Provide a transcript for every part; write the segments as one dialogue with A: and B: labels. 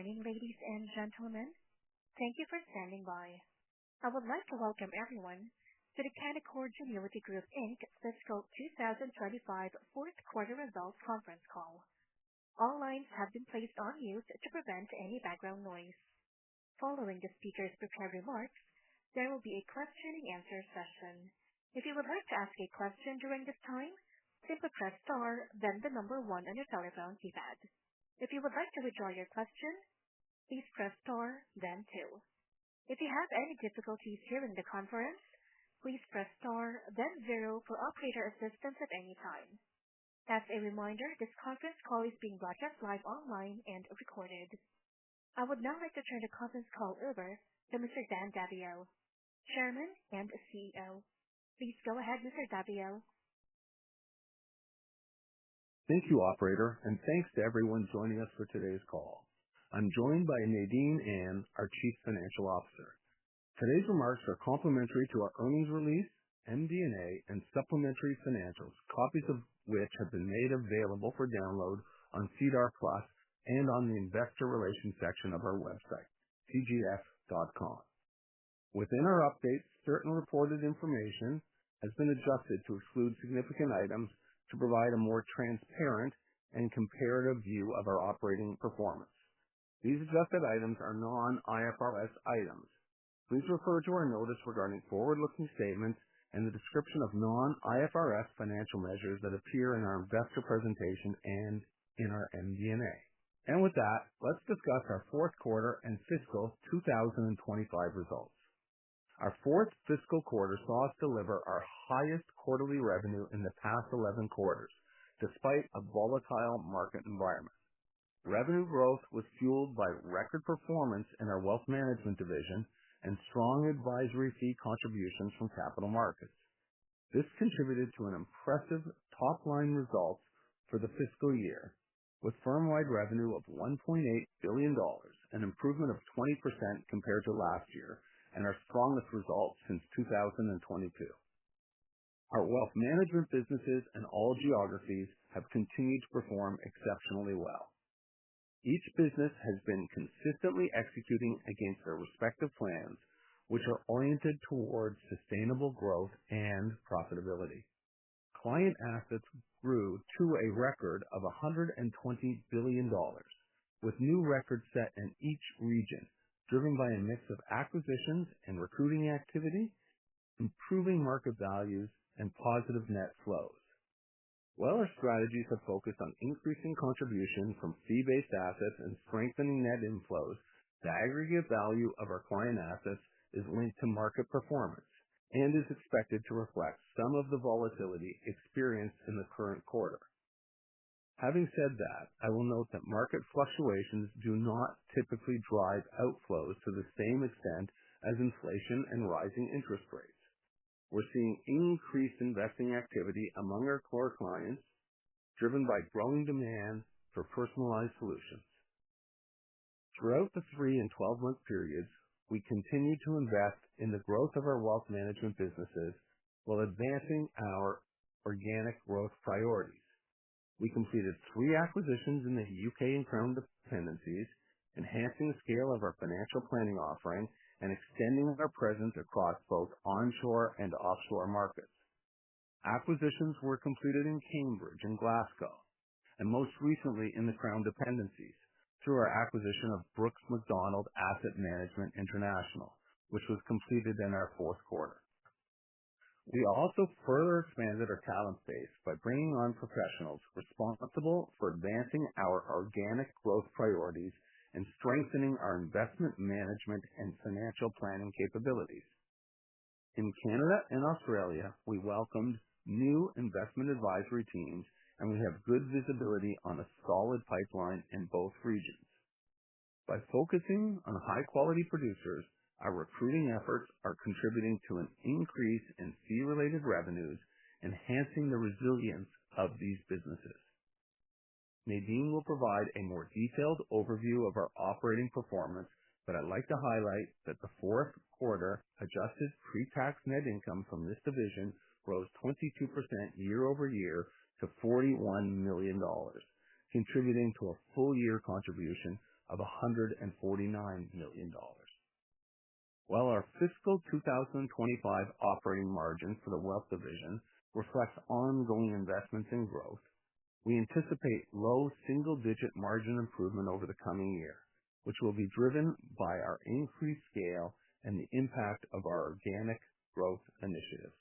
A: morning, ladies and gentlemen. Thank you for standing by. I would like to welcome everyone to the Canaccord Genuity Group Inc. Fiscal 2025 Fourth Quarter Results Conference Call. All lines have been placed on mute to prevent any background noise. Following the speaker's prepared remarks, there will be a question-and-answer session. If you would like to ask a question during this time, simply press star, then the number 1 on your telephone keypad. If you would like to withdraw your question, please press star, then 2. If you have any difficulties hearing the conference, please press star, then 0 for operator assistance at any time. As a reminder, this conference call is being broadcast live online and recorded. I would now like to turn the conference call over to Mr. Dan Daviau, Chairman and CEO. Please go ahead, Mr. Daviau.
B: Thank you, Operator, and thanks to everyone joining us for today's call. I'm joined by Nadine and our Chief Financial Officer. Today's remarks are complementary to our earnings release, MD&A, and supplementary financials, copies of which have been made available for download on SEDAR+ and on the Investor Relations section of our website, cgf.com. Within our updates, certain reported information has been adjusted to exclude significant items to provide a more transparent and comparative view of our operating performance. These adjusted items are non-IFRS items. Please refer to our notice regarding forward-looking statements and the description of non-IFRS financial measures that appear in our investor presentation and in our MD&A. And with that, let's discuss our fourth quarter and fiscal 2025 results. Our fourth fiscal quarter saw us deliver our highest quarterly revenue in the past 11 quarters, despite a volatile market environment. Revenue growth was fueled by record performance in our wealth management division and strong advisory fee contributions from capital markets. This contributed to an impressive top-line result for the fiscal year, with firm-wide revenue of $1.8 billion, an improvement of 20% compared to last year, and our strongest result since 2022. Our wealth management businesses and all geographies have continued to perform exceptionally well. Each business has been consistently executing against their respective plans, which are oriented towards sustainable growth and profitability. Client assets grew to a record of $120 billion, with new records set in each region, driven by a mix of acquisitions and recruiting activity, improving market values, and positive net flows. While our strategies have focused on increasing contribution from fee-based assets and strengthening net inflows, the aggregate value of our client assets is linked to market performance and is expected to reflect some of the volatility experienced in the current quarter. Having said that, I will note that market fluctuations do not typically drive outflows to the same extent as inflation and rising interest rates. We're seeing increased investing activity among our core clients, driven by growing demand for personalized solutions. Throughout the 3 and 12-month periods, we continue to invest in the growth of our wealth management businesses while advancing our organic growth priorities. We completed 3 acquisitions in the UK and Crown dependencies, enhancing the scale of our financial planning offering and extending our presence across both onshore and offshore markets. Acquisitions were completed in Cambridge and Glasgow, and most recently in the Crown dependencies, through our acquisition of Brooks Macdonald Asset Management International, which was completed in our fourth quarter. We also further expanded our talent base by bringing on professionals responsible for advancing our organic growth priorities and strengthening our investment management and financial planning capabilities. In Canada and Australia, we welcomed new investment advisory teams, and we have good visibility on a solid pipeline in both regions. By focusing on high-quality producers, our recruiting efforts are contributing to an increase in fee-related revenues, enhancing the resilience of these businesses. Nadine will provide a more detailed overview of our operating performance, but I'd like to highlight that the fourth quarter adjusted pre-tax net income from this division rose 22% year-over-year to $41 million, contributing to a full-year contribution of $149 million. While our fiscal 2025 operating margin for the wealth division reflects ongoing investments in growth, we anticipate low single-digit margin improvement over the coming year, which will be driven by our increased scale and the impact of our organic growth initiatives.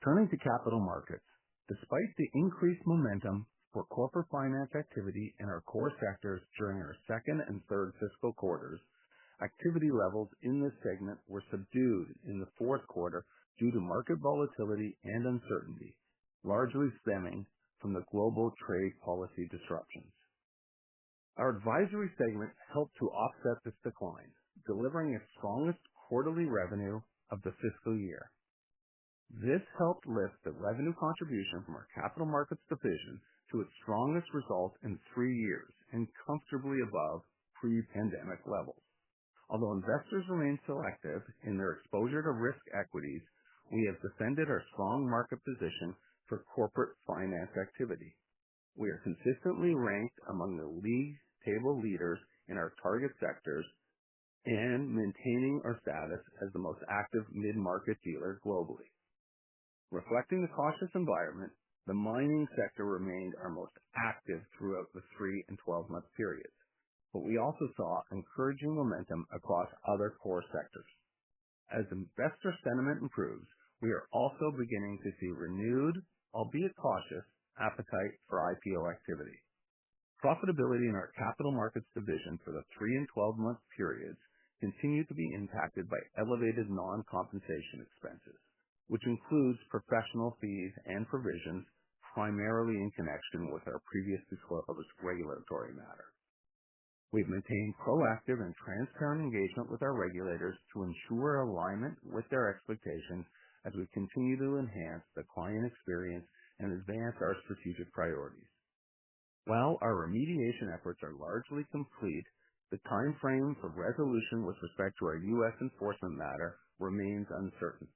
B: Turning to capital markets, despite the increased momentum for corporate finance activity in our core sectors during our second and third fiscal quarters, activity levels in this segment were subdued in the fourth quarter due to market volatility and uncertainty, largely stemming from the global trade policy disruptions. Our advisory segment helped to offset this decline, delivering its strongest quarterly revenue of the fiscal year. This helped lift the revenue contribution from our capital markets division to its strongest result in 3 years and comfortably above pre-pandemic levels. Although investors remain selective in their exposure to risk equities, we have defended our strong market position for corporate finance activity. We are consistently ranked among the league table leaders in our target sectors and maintaining our status as the most active mid-market dealer globally. Reflecting the cautious environment, the mining sector remained our most active throughout the 3 and 12-month periods, but we also saw encouraging momentum across other core sectors. As investor sentiment improves, we are also beginning to see renewed, albeit cautious, appetite for IPO activity. Profitability in our capital markets division for the 3 and 12-month periods continued to be impacted by elevated non-compensation expenses, which includes professional fees and provisions primarily in connection with our previous disclosed regulatory matter. We've maintained proactive and transparent engagement with our regulators to ensure alignment with their expectations as we continue to enhance the client experience and advance our strategic priorities. While our remediation efforts are largely complete, the time frame for resolution with respect to our U.S. enforcement matter remains uncertain.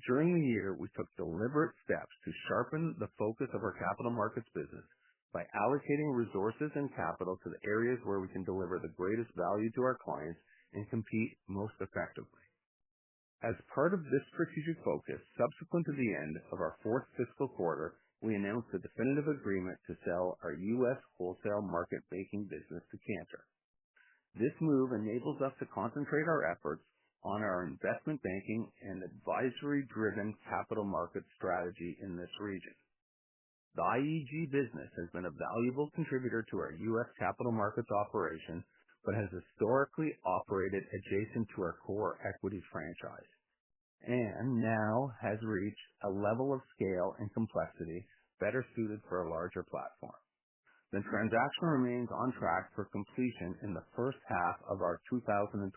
B: During the year, we took deliberate steps to sharpen the focus of our capital markets business by allocating resources and capital to the areas where we can deliver the greatest value to our clients and compete most effectively. As part of this strategic focus, subsequent to the end of our fourth fiscal quarter, we announced a definitive agreement to sell our U.S. wholesale market-making business to Cantor. This move enables us to concentrate our efforts on our investment banking and advisory-driven capital market strategy in this region. The IEG business has been a valuable contributor to our U.S. capital markets operation, but has historically operated adjacent to our core equities franchise, and now has reached a level of scale and complexity better suited for a larger platform. The transaction remains on track for completion in the first half of our 2026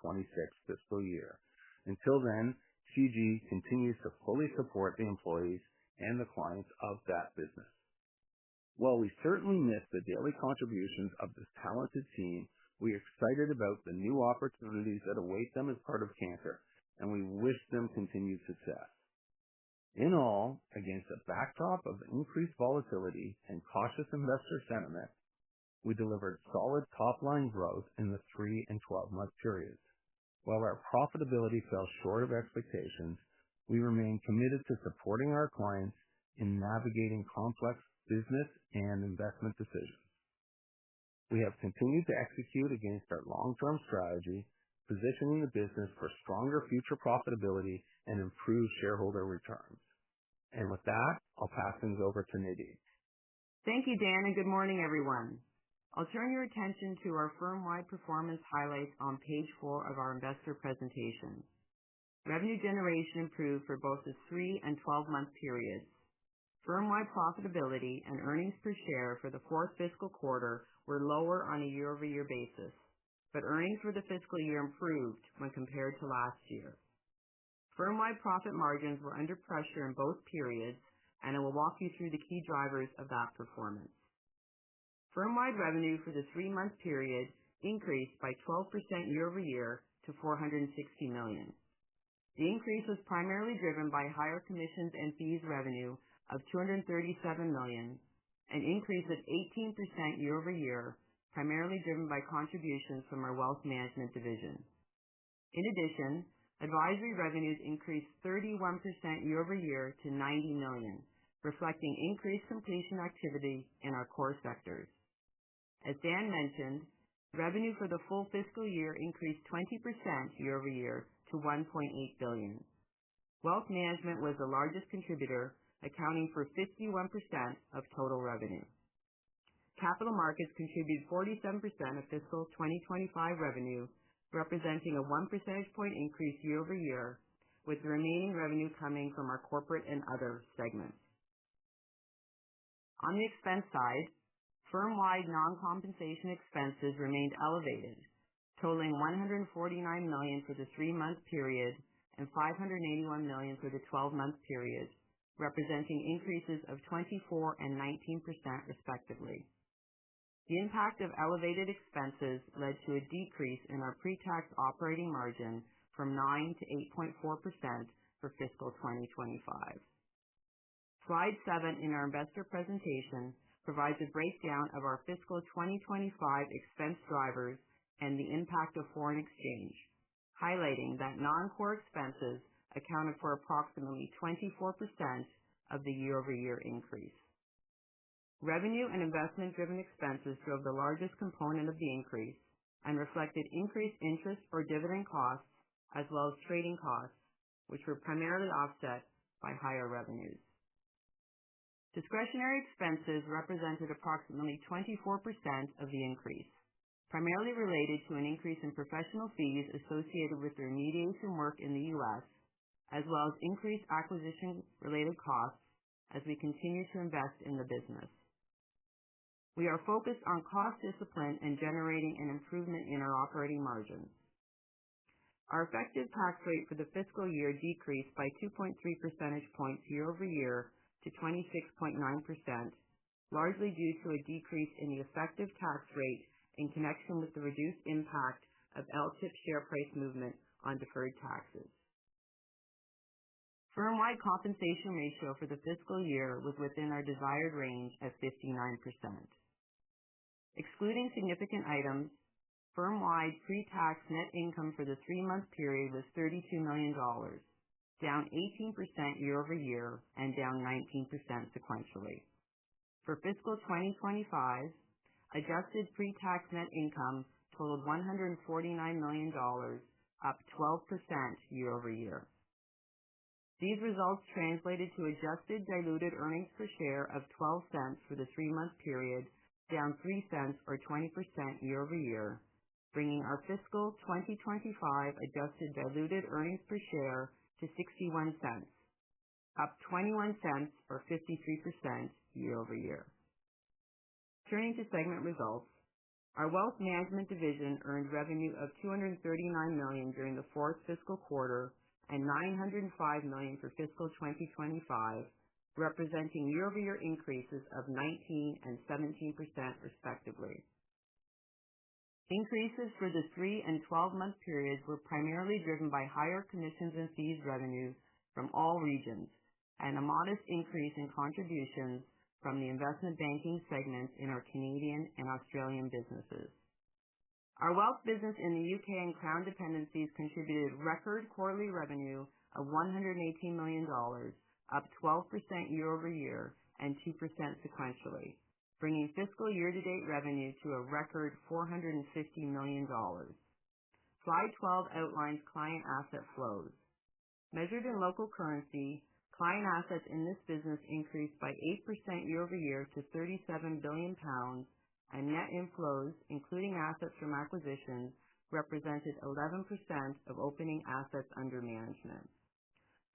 B: fiscal year. Until then, CG continues to fully support the employees and the clients of that business. While we certainly miss the daily contributions of this talented team, we are excited about the new opportunities that await them as part of Cantor, and we wish them continued success. In all, against a backdrop of increased volatility and cautious investor sentiment, we delivered solid top-line growth in the 3 and 12-month periods. While our profitability fell short of expectations, we remain committed to supporting our clients in navigating complex business and investment decisions. We have continued to execute against our long-term strategy, positioning the business for stronger future profitability and improved shareholder returns. And with that, I'll pass things over to Nadine.
C: Thank you, Dan, and good morning, everyone. I'll turn your attention to our firm-wide performance highlights on page 4 of our investor presentation. Revenue generation improved for both the 3 and 12-month periods. Firm-wide profitability and earnings per share for the fourth fiscal quarter were lower on a year-over-year basis, but earnings for the fiscal year improved when compared to last year. Firm-wide profit margins were under pressure in both periods, and I will walk you through the key drivers of that performance. Firm-wide revenue for the 3-month period increased by 12% year-over-year to $460 million. The increase was primarily driven by higher commissions and fees revenue of $237 million, an increase of 18% year-over-year, primarily driven by contributions from our wealth management division. In addition, advisory revenues increased 31% year-over-year to $90 million, reflecting increased completion activity in our core sectors. As Dan mentioned, revenue for the full fiscal year increased 20% year-over-year to $1.8 billion. Wealth management was the largest contributor, accounting for 51% of total revenue. Capital markets contributed 47% of fiscal 2025 revenue, representing a 1 percentage point increase year-over-year, with the remaining revenue coming from our corporate and other segments. On the expense side, firm-wide non-compensation expenses remained elevated, totaling $149 million for the 3-month period and $581 million for the 12-month period, representing increases of 24% and 19% respectively. The impact of elevated expenses led to a decrease in our pre-tax operating margin from 9 to 8.4% for fiscal 2025. Slide 7 in our investor presentation provides a breakdown of our fiscal 2025 expense drivers and the impact of foreign exchange, highlighting that non-core expenses accounted for approximately 24% of the year-over-year increase. Revenue and investment-driven expenses drove the largest component of the increase and reflected increased interest or dividend costs as well as trading costs, which were primarily offset by higher revenues. Discretionary expenses represented approximately 24% of the increase, primarily related to an increase in professional fees associated with the remediation work in the U.S., as well as increased acquisition-related costs as we continue to invest in the business. We are focused on cost discipline and generating an improvement in our operating margins. Our effective tax rate for the fiscal year decreased by 2.3 percentage points year-over-year to 26.9%, largely due to a decrease in the effective tax rate in connection with the reduced impact of LTIP share price movement on deferred taxes. Firm-wide compensation ratio for the fiscal year was within our desired range at 59%. Excluding significant items, firm-wide pre-tax net income for the 3-month period was $32 million, down 18% year-over-year and down 19% sequentially. For fiscal 2025, adjusted pre-tax net income totaled $149 million, up 12% year-over-year. These results translated to adjusted diluted earnings per share of 12 cents for the 3-month period, down 3 cents or 20% year-over-year, bringing our fiscal 2025 adjusted diluted earnings per share to 61 cents, up 21 cents or 53% year-over-year. Turning to segment results, our wealth management division earned revenue of $239 million during the 4th fiscal quarter and $905 million for fiscal 2025, representing year-over-year increases of 19% and 17% respectively. Increases for the 3- and 12-month periods were primarily driven by higher commissions and fees revenue from all regions and a modest increase in contributions from the investment banking segments in our Canadian and Australian businesses. Our wealth business in the UK and Crown dependencies contributed record quarterly revenue of $118 million, up 12% year-over-year and 2% sequentially, bringing fiscal year-to-date revenue to a record $450 million. Slide 12 outlines client asset flows. Measured in local currency, client assets in this business increased by 8% year-over-year to £37 billion, and net inflows, including assets from acquisitions, represented 11% of opening assets under management.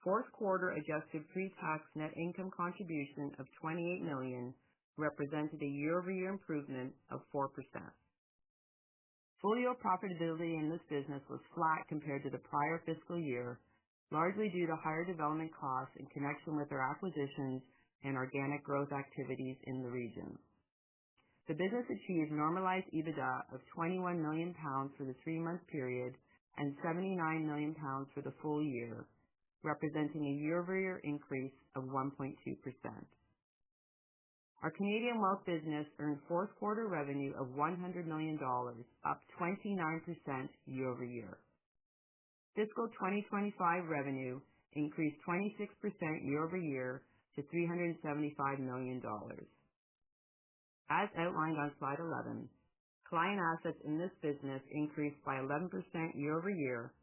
C: 4th quarter adjusted pre-tax net income contribution of $28 million represented a year-over-year improvement of 4%. Full-year profitability in this business was flat compared to the prior fiscal year, largely due to higher development costs in connection with our acquisitions and organic growth activities in the region. The business achieved normalized EBITDA of £21 million for the 3-month period and £79 million for the full year, representing a year-over-year increase of 1.2%. Our Canadian wealth business earned fourth quarter revenue of $100 million, up 29% year-over-year. Fiscal 2025 revenue increased 26% year-over-year to $375 million. As outlined on slide 11, client assets in this business increased by 11% year-over-year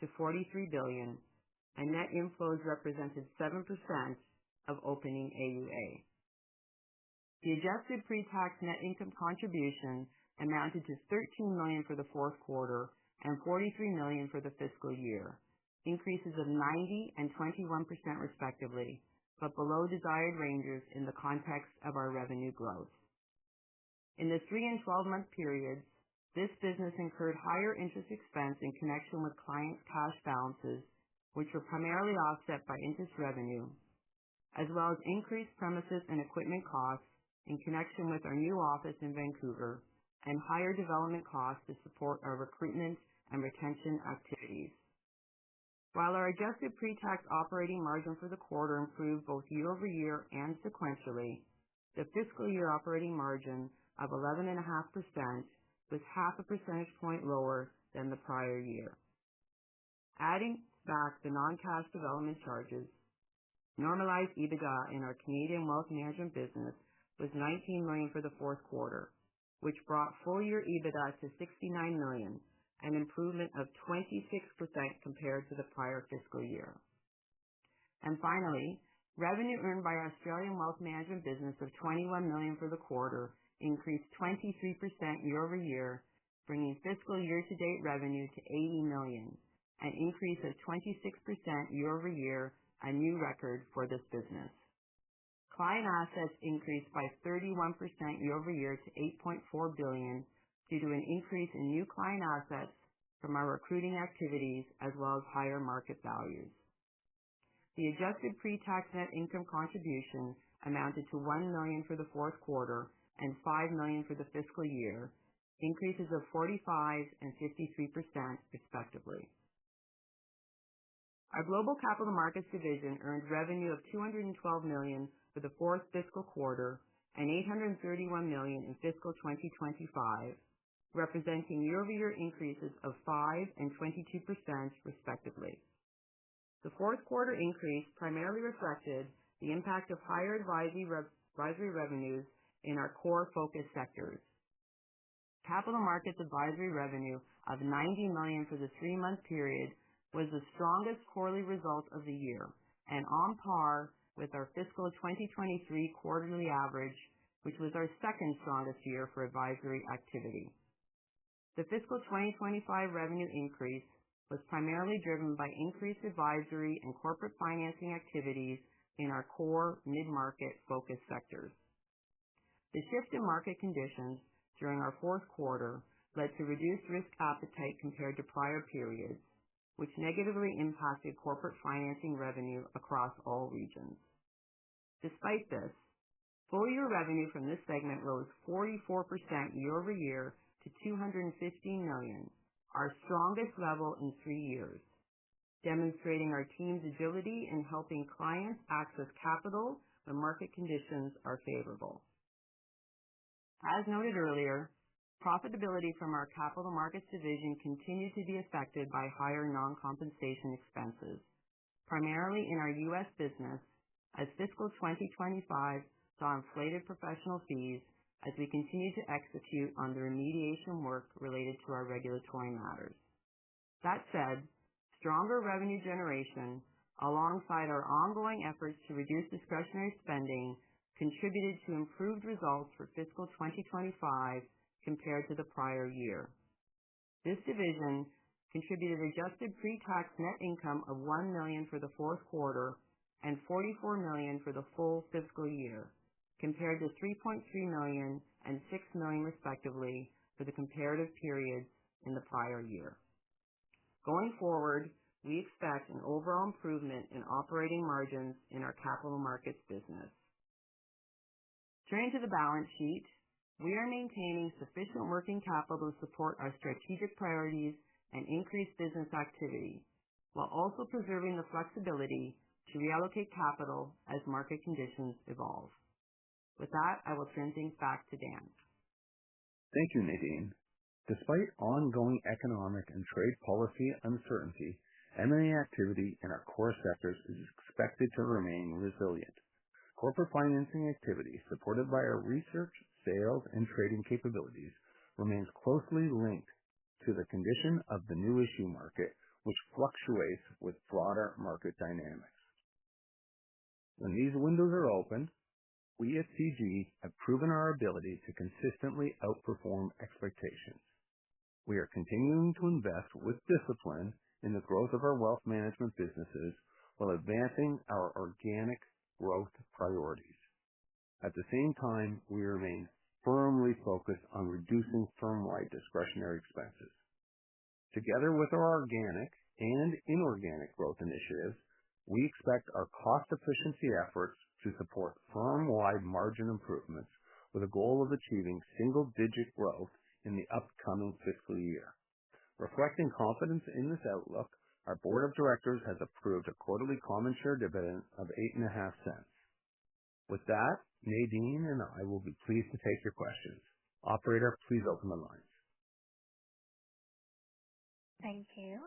C: to $43 billion, and net inflows represented 7% of opening AUA. The adjusted pre-tax net income contribution amounted to $13 million for the fourth quarter and $43 million for the fiscal year, increases of 90% and 21% respectively, but below desired ranges in the context of our revenue growth. In the 3 and 12-month periods, this business incurred higher interest expense in connection with clients' cash balances, which were primarily offset by interest revenue, as well as increased premises and equipment costs in connection with our new office in Vancouver and higher development costs to support our recruitment and retention activities. While our adjusted pre-tax operating margin for the quarter improved both year-over-year and sequentially, the fiscal year operating margin of 11.5% was half a percentage point lower than the prior year. Adding back the non-cash development charges, normalized EBITDA in our Canadian wealth management business was $19 million for the fourth quarter, which brought full-year EBITDA to $69 million, an improvement of 26% compared to the prior fiscal year. And finally, revenue earned by our Australian wealth management business of $21 million for the quarter increased 23% year-over-year, bringing fiscal year-to-date revenue to $80 million, an increase of 26% year-over-year, a new record for this business. Client assets increased by 31% year-over-year to $8.4 billion due to an increase in new client assets from our recruiting activities as well as higher market values. The adjusted pre-tax net income contribution amounted to $1 million for the fourth quarter and $5 million for the fiscal year, increases of 45% and 53% respectively. Our Global Capital Markets division earned revenue of $212 million for the fourth fiscal quarter and $831 million in fiscal 2025, representing year-over-year increases of 5% and 22% respectively. The fourth quarter increase primarily reflected the impact of higher advisory revenues in our core focus sectors. Capital Markets advisory revenue of $90 million for the 3-month period was the strongest quarterly result of the year and on par with our fiscal 2023 quarterly average, which was our second strongest year for advisory activity. The fiscal 2025 revenue increase was primarily driven by increased advisory and corporate financing activities in our core mid-market focus sectors. The shift in market conditions during our fourth quarter led to reduced risk appetite compared to prior periods, which negatively impacted corporate financing revenue across all regions. Despite this, full-year revenue from this segment rose 44% year-over-year to $215 million, our strongest level in 3 years, demonstrating our team's agility in helping clients access capital when market conditions are favorable. As noted earlier, profitability from our Capital Markets division continued to be affected by higher non-compensation expenses, primarily in our U.S. business, as fiscal 2025 saw inflated professional fees as we continue to execute on the remediation work related to our regulatory matters. That said, stronger revenue generation, alongside our ongoing efforts to reduce discretionary spending, contributed to improved results for fiscal 2025 compared to the prior year. This division contributed adjusted pre-tax net income of $1 million for the fourth quarter and $44 million for the full fiscal year, compared to $3.3 million and $6 million respectively for the comparative periods in the prior year. Going forward, we expect an overall improvement in operating margins in our Capital Markets business. Turning to the balance sheet, we are maintaining sufficient working capital to support our strategic priorities and increase business activity, while also preserving the flexibility to reallocate capital as market conditions evolve. With that, I will turn things back to Dan.
B: Thank you, Nadine. Despite ongoing economic and trade policy uncertainty, M&A activity in our core sectors is expected to remain resilient. Corporate financing activity, supported by our research, sales, and trading capabilities, remains closely linked to the condition of the new issue market, which fluctuates with broader market dynamics. When these windows are open, we at CG have proven our ability to consistently outperform expectations. We are continuing to invest with discipline in the growth of our wealth management businesses while advancing our organic growth priorities. At the same time, we remain firmly focused on reducing firm-wide discretionary expenses. Together with our organic and inorganic growth initiatives, we expect our cost efficiency efforts to support firm-wide margin improvements with a goal of achieving single-digit growth in the upcoming fiscal year. Reflecting confidence in this outlook, our board of directors has approved a quarterly common share dividend of 8.50 cents. With that, Nadine and I will be pleased to take your questions. Operator, please open the lines.
A: Thank you.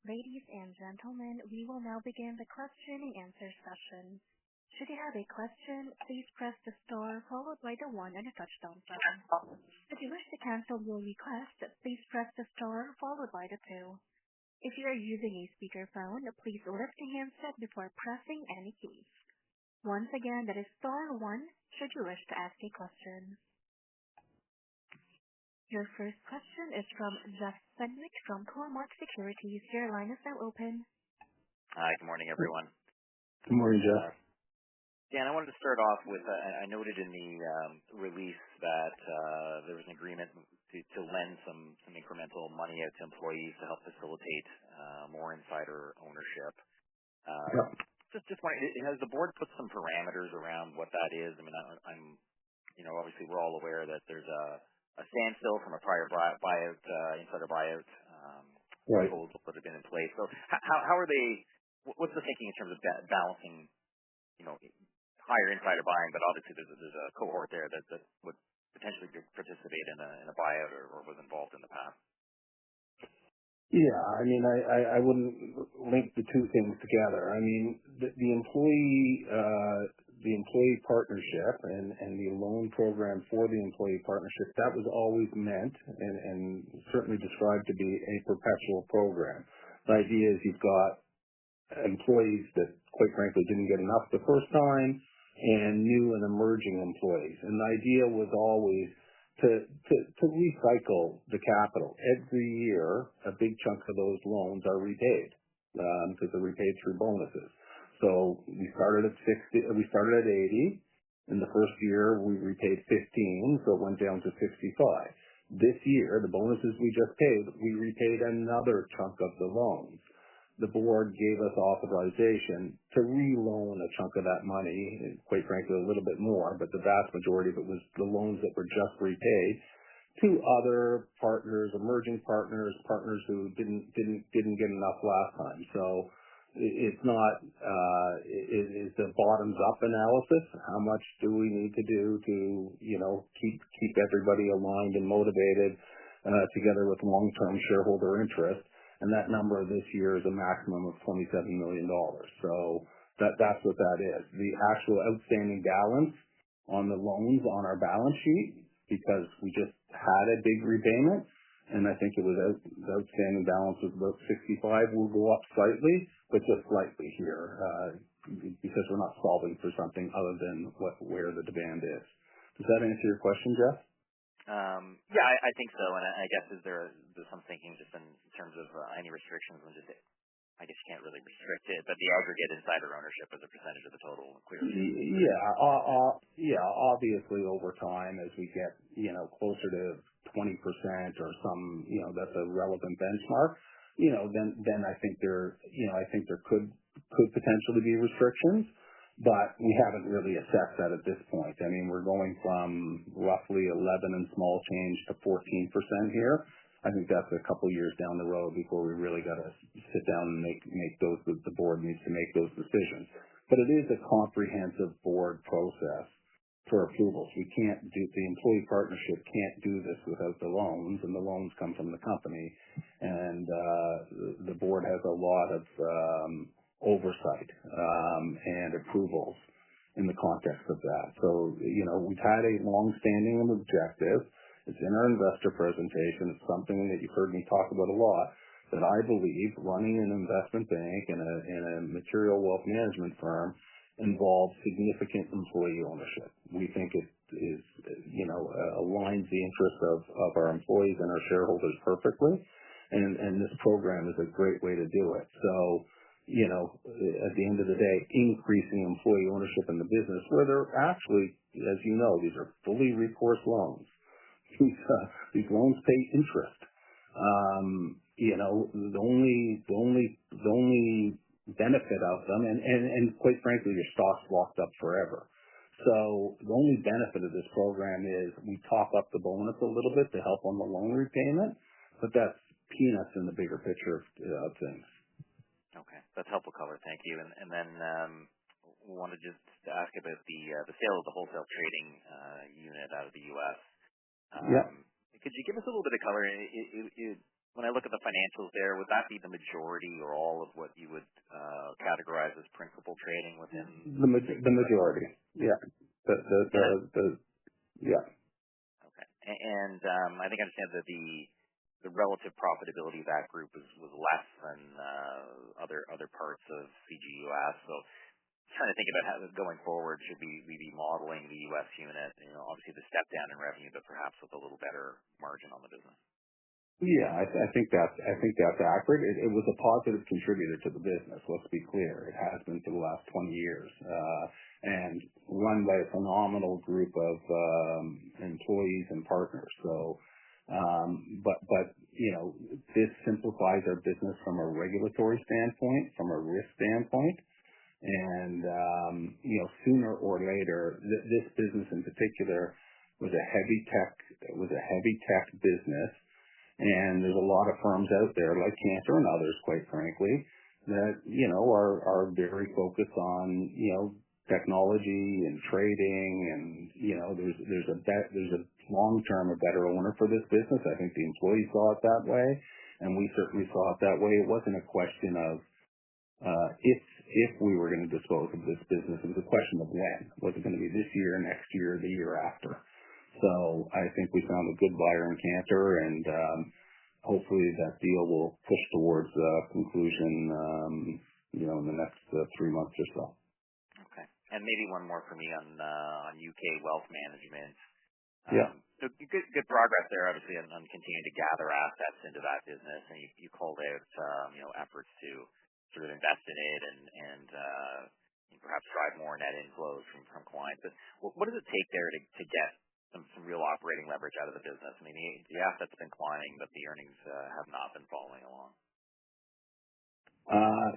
A: Ladies and gentlemen, we will now begin the question and answer session. Should you have a question, please press the star followed by the 1 on a touch-tone phone. If you wish to cancel your request, please press the star followed by the 2. If you are using a speakerphone, please lift the handset before pressing any keys. Once again, that is star 1 should you wish to ask a question. Your first question is from Jeff Fenwick from Cormark Securities. Your line is now open.
D: Hi, good morning, everyone.
B: Good morning, Jeff.
D: Dan, I wanted to start off with, I noted in the release that there was an agreement to lend some incremental money out to employees to help facilitate more insider ownership. Just wondering, has the board put some parameters around what that is? I mean, obviously we're all aware that there's a standstill from a prior buyout, insider buyout proposals that have been in place. So how are they? What's the thinking in terms of balancing, higher insider buying, but obviously there's a cohort there that would potentially participate in a buyout or was involved in the past?
B: Yeah, I mean, I wouldn't link the two things together. I mean, the employee partnership and the loan program for the employee partnership, that was always meant and certainly described to be a perpetual program. The idea is you've got employees that, quite frankly, didn't get enough the first time, and new and emerging employees. And the idea was always to recycle the capital. Every year, a big chunk of those loans are repaid because they're repaid through bonuses. So we started at 60. We started at 80. In the first year, we repaid 15, so it went down to 65. This year, the bonuses we just paid, we repaid another chunk of the loans. The board gave us authorization to reloan a chunk of that money, quite frankly, a little bit more, but the vast majority of it was the loans that were just repaid to other partners, emerging partners who didn't get enough last time. So it's not, it's a bottoms-up analysis. How much do we need to do to, keep everybody aligned and motivated together with long-term shareholder interest? And that number this year is a maximum of $27 million. So that's what that is. The actual outstanding balance on the loans on our balance sheet, because we just had a big repayment, and I think it was the outstanding balance was about 65, will go up slightly, but just slightly here, because we're not solving for something other than where the demand is. Does that answer your question, Jeff?
D: Yeah, I think so. And I guess there's some thinking just in terms of any restrictions and just, I guess you can't really restrict it, but the aggregate insider ownership as a percentage of the total clearly.
B: Yeah, obviously over time as we get, closer to 20% or some, that's a relevant benchmark, then I think there could potentially be restrictions. But we haven't really assessed that at this point. I mean, we're going from roughly 11 and small change to 14% here. I think that's a couple of years down the road before we really got to sit down and make those. The board needs to make those decisions. But it is a comprehensive board process for approvals. The employee partnership can't do this without the loans, and the loans come from the company. And the board has a lot of oversight and approvals in the context of that. So, we've had a long-standing objective. It's in our investor presentation. It's something that you've heard me talk about a lot, that I believe running an investment bank and a material wealth management firm involves significant employee ownership. We think it is, aligns the interests of our employees and our shareholders perfectly, and this program is a great way to do it. So, at the end of the day, increasing employee ownership in the business, where they're actually, as you know, these are fully recourse loans. These loans pay interest. The only benefit of them, and quite frankly, your stock's locked up forever. So the only benefit of this program is we top up the bonus a little bit to help on the loan repayment, but that's peanuts in the bigger picture of things.
D: Okay, that's helpful color. Thank you. And then wanted just to ask about the sale of the wholesale trading unit out of the U.S.
B: Yeah.
D: Could you give us a little bit of color? When I look at the financials there, would that be the majority or all of what you would categorize as principal trading within
B: the majority? Yeah. Yeah.
D: Okay. And I think I understand that the relative profitability of that group was less than other parts of CGUS. So trying to think about how going forward, should we be modeling the U.S. unit, obviously the step down in revenue, but perhaps with a little better margin on the business?
B: Yeah, I think that's accurate. It was a positive contributor to the business. Let's be clear. It has been for the last 20 years, and run by a phenomenal group of employees and partners. So, but this simplifies our business from a regulatory standpoint, from a risk standpoint, and sooner or later, this business in particular was a heavy tech business. And there's a lot of firms out there like Cantor and others, quite frankly, that, are very focused on, technology and trading, and, there's a long-term, a better owner for this business. I think the employees saw it that way, and we certainly saw it that way. It wasn't a question of, if we were going to dispose of this business. It was a question of when. Was it going to be this year, next year, the year after? So I think we found a good buyer in Cantor, and hopefully that deal will push towards conclusion, in the next 3 months or so.
D: Okay. And maybe one more for me on UK wealth management.
B: Yeah.
D: So good progress there, obviously, on continuing to gather assets into that business, and you called out efforts to sort of invest in it and perhaps drive more net inflows from clients. But what does it take there to get some real operating leverage out of the business? I mean, the assets been climbing, but the earnings have not been following along.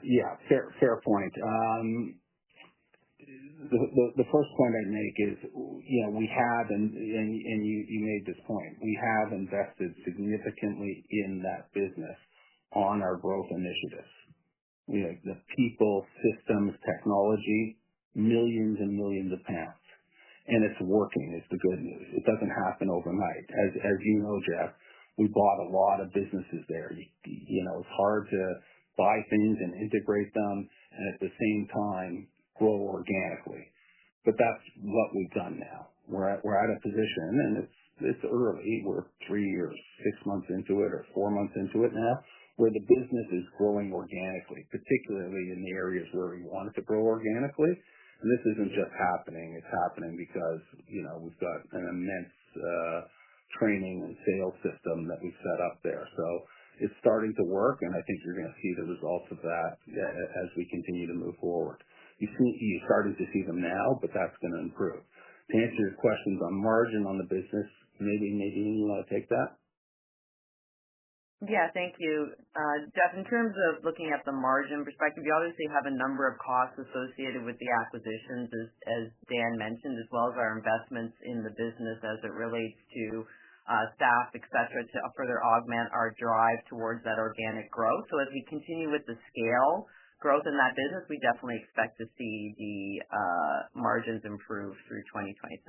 B: Yeah, fair point. The first point I'd make is, we have, and you made this point, we have invested significantly in that business on our growth initiatives. The people, systems, technology, millions and millions of pounds. And it's working, is the good news. It doesn't happen overnight. As you know, Jeff, we bought a lot of businesses there. It's hard to buy things and integrate them and at the same time grow organically. But that's what we've done now. We're at a position, and it's early. We're 3 years, 6 months into it, or 4 months into it now, where the business is growing organically, particularly in the areas where we want it to grow organically. And this isn't just happening. It's happening because, we've got an immense training and sales system that we've set up there. So it's starting to work, and I think you're going to see the results of that as we continue to move forward. You're starting to see them now, but that's going to improve. To answer your questions on margin on the business, maybe Nadine, you want to take that?
C: Yeah, thank you. Jeff, in terms of looking at the margin perspective, you obviously have a number of costs associated with the acquisitions, as Dan mentioned, as well as our investments in the business as it relates to staff, et cetera, to further augment our drive towards that organic growth. So as we continue with the scale growth in that business, we definitely expect to see the margins improve through 2026.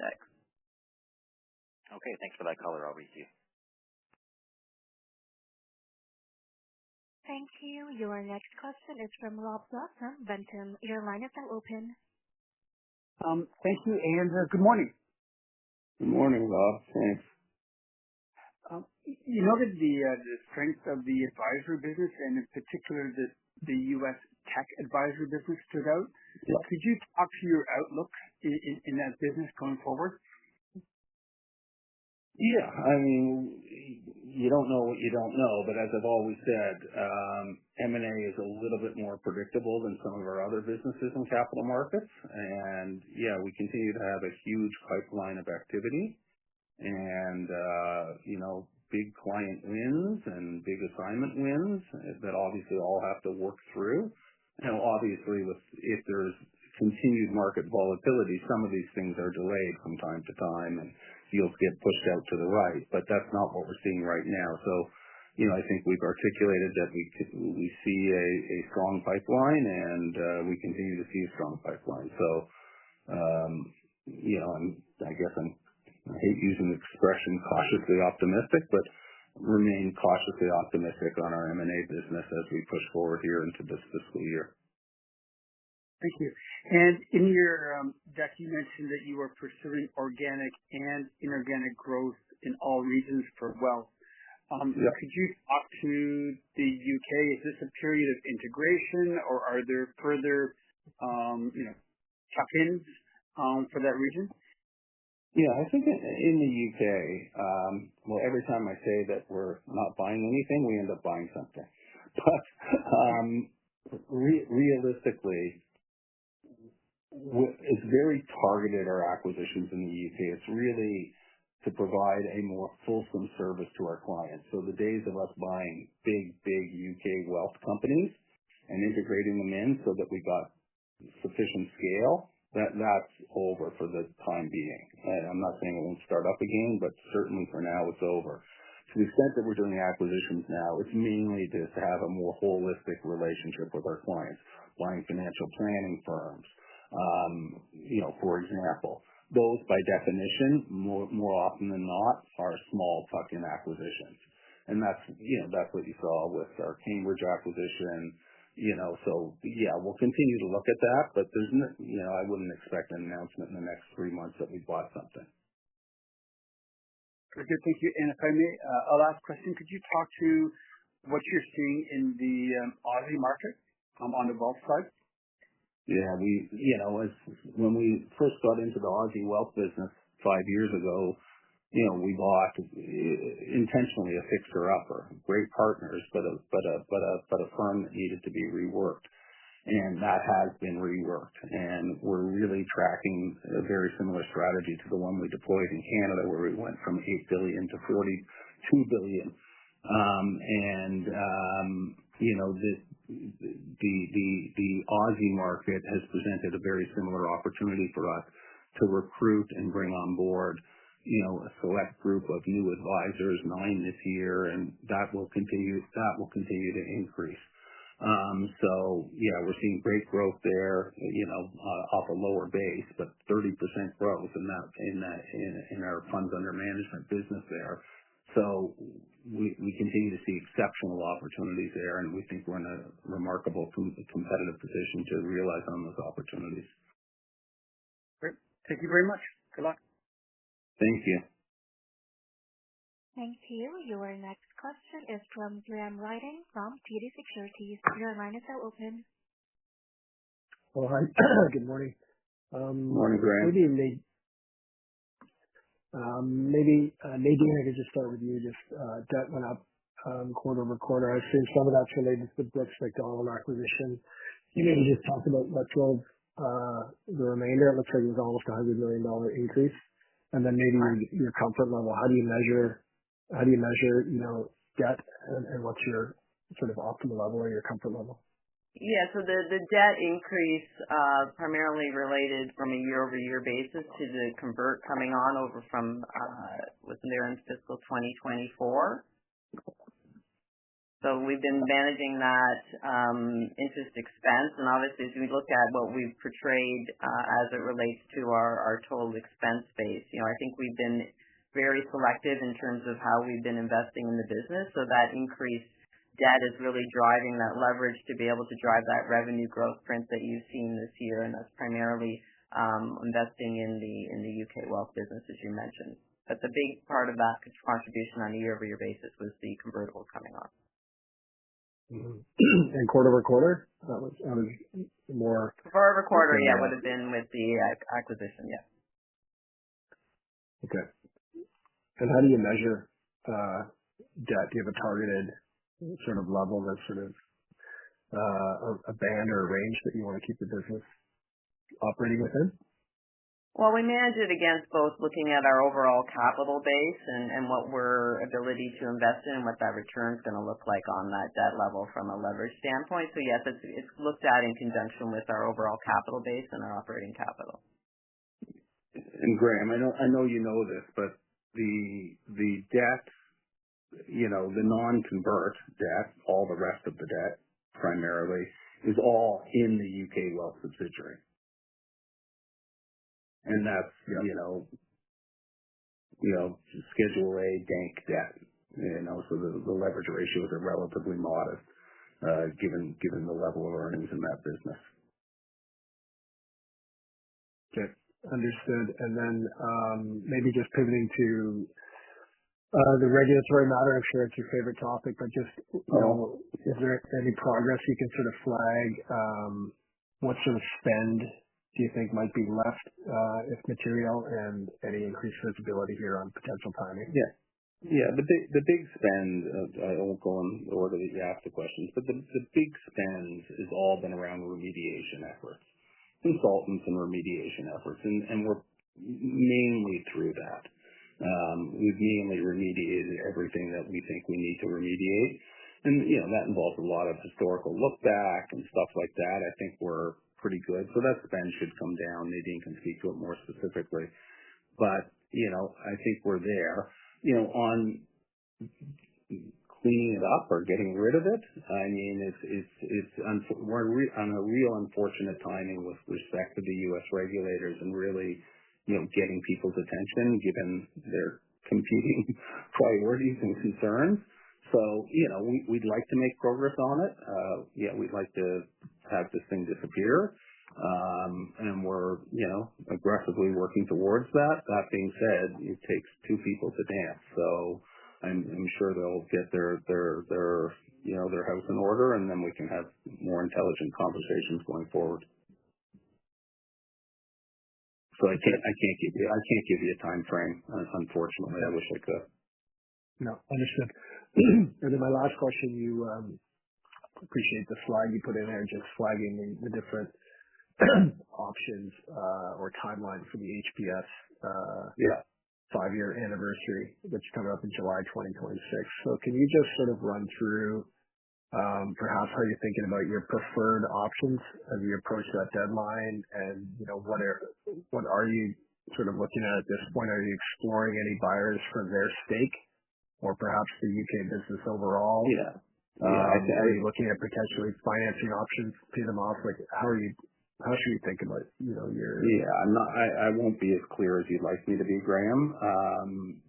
D: Okay, thanks for that color. I'll read you.
A: Thank you. Your next question is from Rob Black from Ventum. Your line is now open.
E: Thank you, and good morning.
B: Good morning, Rob. Thanks.
E: You noted the strength of the advisory business, and in particular, the U.S. tech advisory business stood out.
B: Yeah.
E: Could you talk to your outlook in that business going forward?
B: Yeah, I mean, you don't know what you don't know, but as I've always said, M&A is a little bit more predictable than some of our other businesses in capital markets. And yeah, we continue to have a huge pipeline of activity and, big client wins and big assignment wins that obviously all have to work through. Obviously, if there's continued market volatility, some of these things are delayed from time to time and deals get pushed out to the right, but that's not what we're seeing right now. So, I think we've articulated that we see a strong pipeline and we continue to see a strong pipeline. So, I hate using the expression cautiously optimistic, but remain cautiously optimistic on our M&A business as we push forward here into this fiscal year.
E: Thank you. And in your deck, you mentioned that you are pursuing organic and inorganic growth in all regions for wealth.
B: Yeah.
E: Could you talk to the UK? Is this a period of integration, or are there further, tuck-ins for that region?
B: Yeah, I think in the UK, every time I say that we're not buying anything, we end up buying something. But realistically, it's very targeted, our acquisitions in the UK. It's really to provide a more fulsome service to our clients. So the days of us buying big UK wealth companies and integrating them in so that we got sufficient scale, that's over for the time being. I'm not saying it won't start up again, but certainly for now it's over. To the extent that we're doing acquisitions now, it's mainly just to have a more holistic relationship with our clients, buying financial planning firms. For example, those by definition, more often than not, are small tuck-in acquisitions. And that's what you saw with our Cambridge acquisition. So yeah, we'll continue to look at that, but there's I wouldn't expect an announcement in the next 3 months that we bought something.
E: Very good, thank you. And if I may, a last question, could you talk to what you're seeing in the Aussie market on the wealth side?
B: Yeah, when we first got into the Aussie wealth business 5 years ago, we bought intentionally a fixer-upper, great partners, but a firm that needed to be reworked, and that has been reworked. And we're really tracking a very similar strategy to the one we deployed in Canada, where we went from 8 billion to 42 billion. The Aussie market has presented a very similar opportunity for us to recruit and bring on board a select group of new advisors, 9 this year, and that will continue to increase. So yeah, we're seeing great growth there, off a lower base, but 30% growth in our funds under management business there. So we continue to see exceptional opportunities there, and we think we're in a remarkable competitive position to realize on those opportunities.
E: Great. Thank you very much. Good luck.
B: Thank you.
A: Thank you. Your next question is from Graham Ryding from TD Securities. Your line is now open.
F: Oh, hi. Good morning.
B: Morning, Graham.
F: Maybe Nadine, I could just start with you. Just debt went up quarter over quarter. I assume some of that's related to the Brooks Macdonald acquisition. You maybe just talk about what drove the remainder. It looks like it was almost $100 million increase. And then maybe your comfort level. How do you measure debt, and what's your sort of optimal level or your comfort level?
C: Yeah, so the debt increase primarily related from a year-over-year basis to the convert coming on over from within their fiscal 2024. So we've been managing that interest expense, and obviously as we look at what we've portrayed as it relates to our total expense base, I think we've been very selective in terms of how we've been investing in the business. So that increased debt is really driving that leverage to be able to drive that revenue growth print that you've seen this year, and that's primarily investing in the UK wealth business, as you mentioned. But the big part of that contribution on a year-over-year basis was the convertibles coming off.
F: Mm-hmm. And quarter-over-quarter? That was more...
C: Quarter-over-quarter, yeah, would have been with the acquisition, yeah.
F: Okay. And how do you measure debt? Do you have a targeted sort of level that's sort of a band or a range that you want to keep the business operating within?
C: Well, we manage it against both looking at our overall capital base and what we're ability to invest in and what that return is going to look like on that debt level from a leverage standpoint. So yes, it's looked at in conjunction with our overall capital base and our operating capital.
B: And Graham, I know you know this, but the debt, the non-convert debt, all the rest of the debt primarily, is all in the UK wealth subsidiary. And that's, Schedule A bank debt, so the leverage ratios are relatively modest, given the level of earnings in that business.
F: Okay, understood. And then maybe just pivoting to the regulatory matter. I'm sure it's your favorite topic, but just, is there any progress you can sort of flag? What sort of spend do you think might be left, if material, and any increased visibility here on potential timing?
B: Yeah. The big spend, I won't go in the order that you asked the questions, but the big spend has all been around remediation efforts, consultants and remediation efforts, and we're mainly through that. We've mainly remediated everything that we think we need to remediate, and that involves a lot of historical look back and stuff like that. I think we're pretty good, so that spend should come down. Nadine can speak to it more specifically, but I think we're there. On cleaning it up or getting rid of it, I mean, we're on a real unfortunate timing with respect to the U.S. regulators and really, getting people's attention given their competing priorities and concerns. So, we'd like to make progress on it. We'd like to have this thing disappear. And we're, aggressively working towards that. That being said, it takes two people to dance. So I'm sure they'll get their house in order, and then we can have more intelligent conversations going forward. So I can't give you a time frame, unfortunately. I wish I could.
F: No, understood. And then my last question, you appreciate the slide you put in there, just flagging the different options or timeline for the HPS 5-year anniversary that's coming up in July 2026. So can you just sort of run through perhaps how you're thinking about your preferred options as you approach that deadline, and what are you sort of looking at this point? Are you exploring any buyers for their stake, or perhaps the UK business overall? Are you looking at potentially financing options, pay them off? Like, how should you think about, your...
B: I won't be as clear as you'd like me to be, Graham.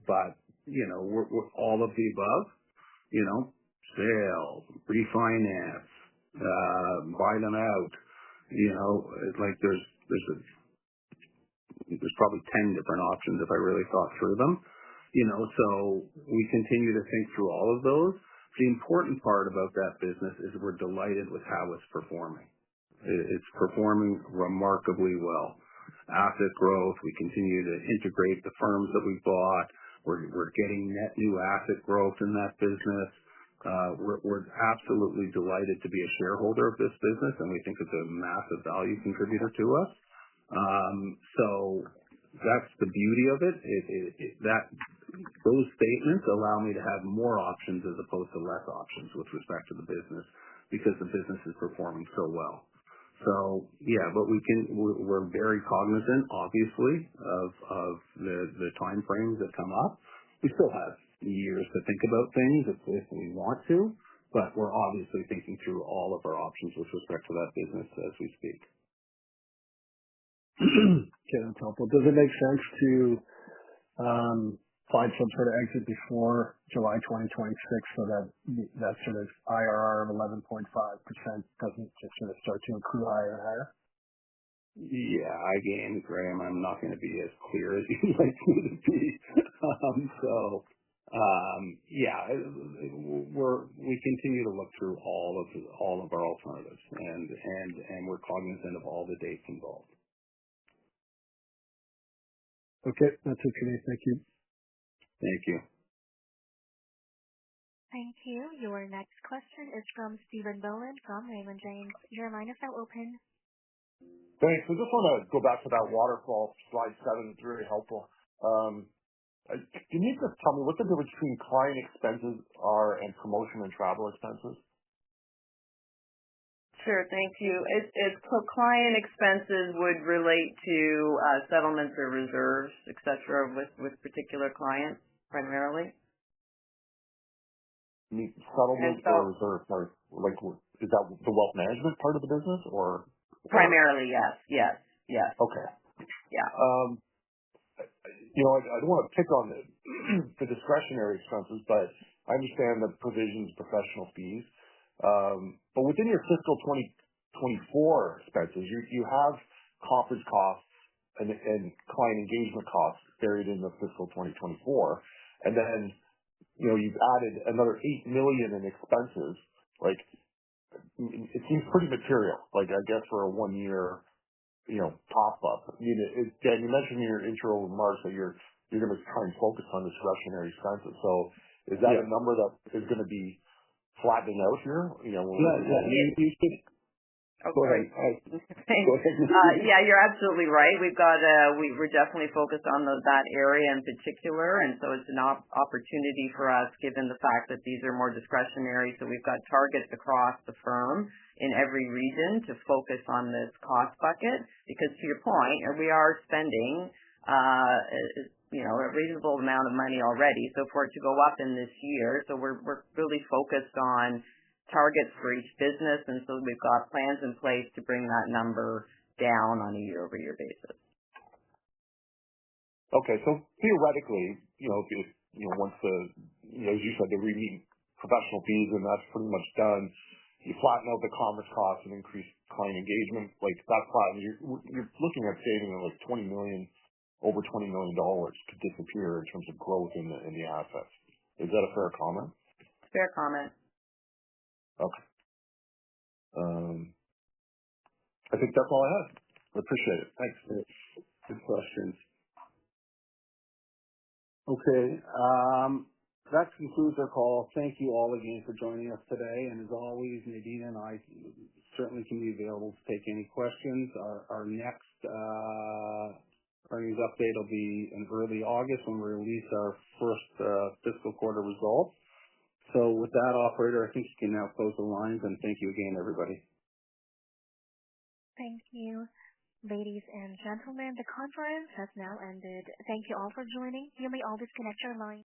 B: But, we're all of the above, sale, refinance, buy them out, like there's probably 10 different options if I really thought through them. So we continue to think through all of those. The important part about that business is we're delighted with how it's performing. It's performing remarkably well. Asset growth, we continue to integrate the firms that we bought. We're getting net new asset growth in that business. We're absolutely delighted to be a shareholder of this business, and we think it's a massive value contributor to us. So that's the beauty of it. Those statements allow me to have more options as opposed to less options with respect to the business, because the business is performing so well. So but we're very cognizant, obviously, of the time frames that come up. We still have years to think about things if we want to, but we're obviously thinking through all of our options with respect to that business as we speak.
F: Okay, that's helpful. Does it make sense to find some sort of exit before July 2026 so that that sort of IRR of 11.5% doesn't just sort of start to accrue higher and higher?
B: Yeah, again, Graham, I'm not going to be as clear as you'd like me to be. Yeah, we continue to look through all of our alternatives, and we're cognizant of all the dates involved.
F: Okay, that's it for me. Thank you.
B: Thank you.
A: Thank you. Your next question is from Stephen Boland from Raymond James. Your line is now open.
G: Thanks. I just want to go back to that waterfall, slide 7. It's very helpful. Can you just tell me what the difference between client expenses are and promotion and travel expenses?
C: Sure, thank you. Client expenses would relate to settlements or reserves, et cetera, with particular clients primarily.
G: Settlements or reserves? Like, is that the wealth management part of the business, or?
C: Primarily, yes.
G: Okay.
C: Yeah.
G: I don't want to pick on the discretionary expenses, but I understand the provisions, professional fees. But within your fiscal 2024 expenses, you have conference costs and client engagement costs buried in the fiscal 2024, and then you've added another $8 million in expenses. Like, it seems pretty material. Like, I guess for a 1-year pop up. Dan, you mentioned in your intro remarks that you're going to try and focus on discretionary expenses. So is that a number that is going to be flattening out here?
B: You should.
G: Go ahead.
C: Yeah, you're absolutely right. We're definitely focused on that area in particular, and so it's an opportunity for us, given the fact that these are more discretionary. So we've got targets across the firm in every region to focus on this cost bucket, because to your point, we are spending a reasonable amount of money already. So for it to go up in this year, so we're really focused on targets for each business, and so we've got plans in place to bring that number down on a year-over-year basis.
G: Okay, so theoretically, if once as you said, the re-meet professional fees and that's pretty much done, you flatten out the commerce costs and increase client engagement, like that's flat. You're looking at saving like over $20 million could disappear in terms of growth in the assets. Is that a fair comment?
C: Fair comment.
G: Okay. I think that's all I have. I appreciate it. Thanks.
B: Good questions. Okay. That concludes our call. Thank you all again for joining us today. And as always, Nadine and I certainly can be available to take any questions. Our next earnings update will be in early August when we release our first fiscal quarter results. So with that, operator, I think you can now close the lines, and thank you again, everybody.
A: Thank you. Ladies and gentlemen, the conference has now ended. Thank you all for joining. You may all disconnect your lines.